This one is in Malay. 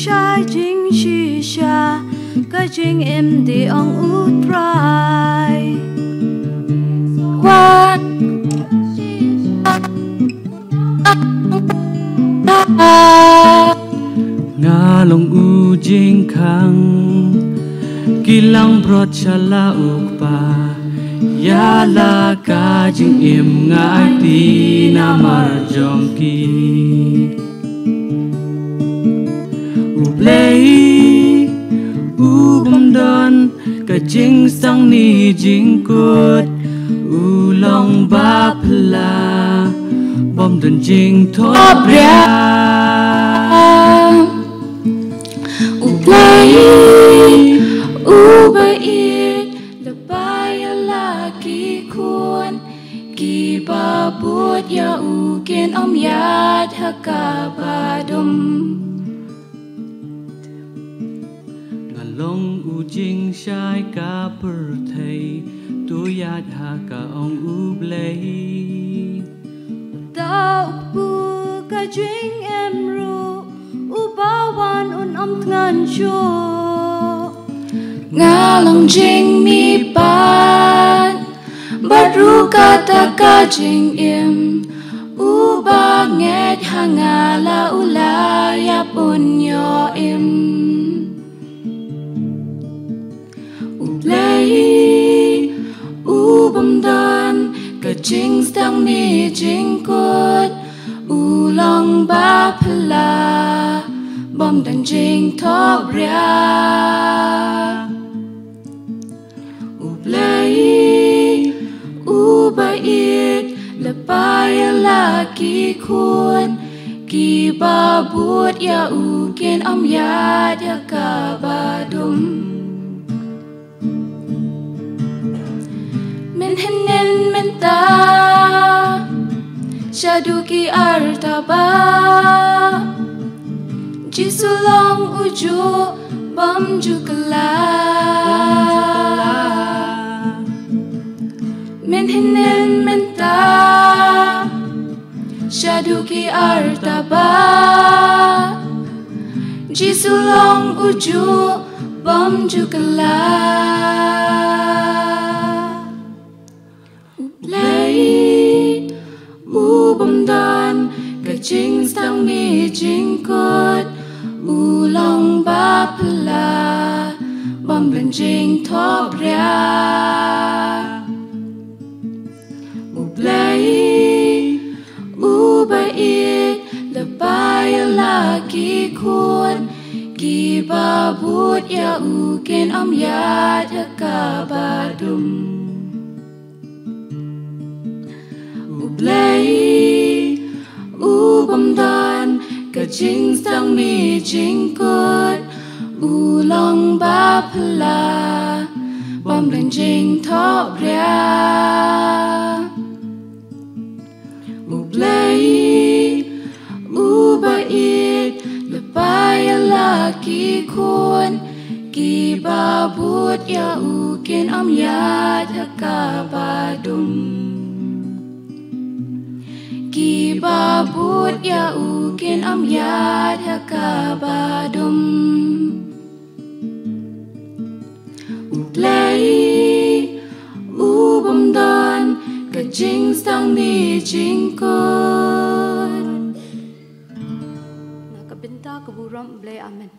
shai jing shisha ka jing em di ong utrai wat ngalong u jing khang kilang brot chala ukpa ya la ka jing em ngai ti na mar jong ki u play u bom don ka jing sang ni jing kut u long ba pla bom don jing thop ria u play u ba it la ba ya la ki kun ki ba but ya u ken om yad ha ka ba dum ngalong u jing shai ka per thei tu yad ha ka ong u blei tao bu ka jing em ru u ba wan un om ngan cho ngalong jing mi pan baru kata ka jing em u ba nget hangala ula ya pun yo em u play u bom dan ka jing stang ni jing kut u long ba pla bom dan jing thop ria u play u ba it la ba ya la ki kun ki ba but ya u ken om ya ya ka ba dum men henen men ta shaduki artaba jisulong uju bam jukala men henen men ta shaduki artaba jisulong uju bam jukala play u bom dan ka jing stang ni jing kut u long ba pla bom dan jing thop ria u play u ba it la ba ya la ki kun ki ba but ya u ken om ya ya ka ba dum play u bom dan ka jing sang ni jing kut u long ba pla bom dan jing thop ria u play u ba it la ba ya la ki kun ki ba but ya u ken om ya ya ka ba dum ki ba but ya u ken om ya ya ka ba dum u play u bom dan ka jing sang ni jing kut nakabenta ka buram blay amen.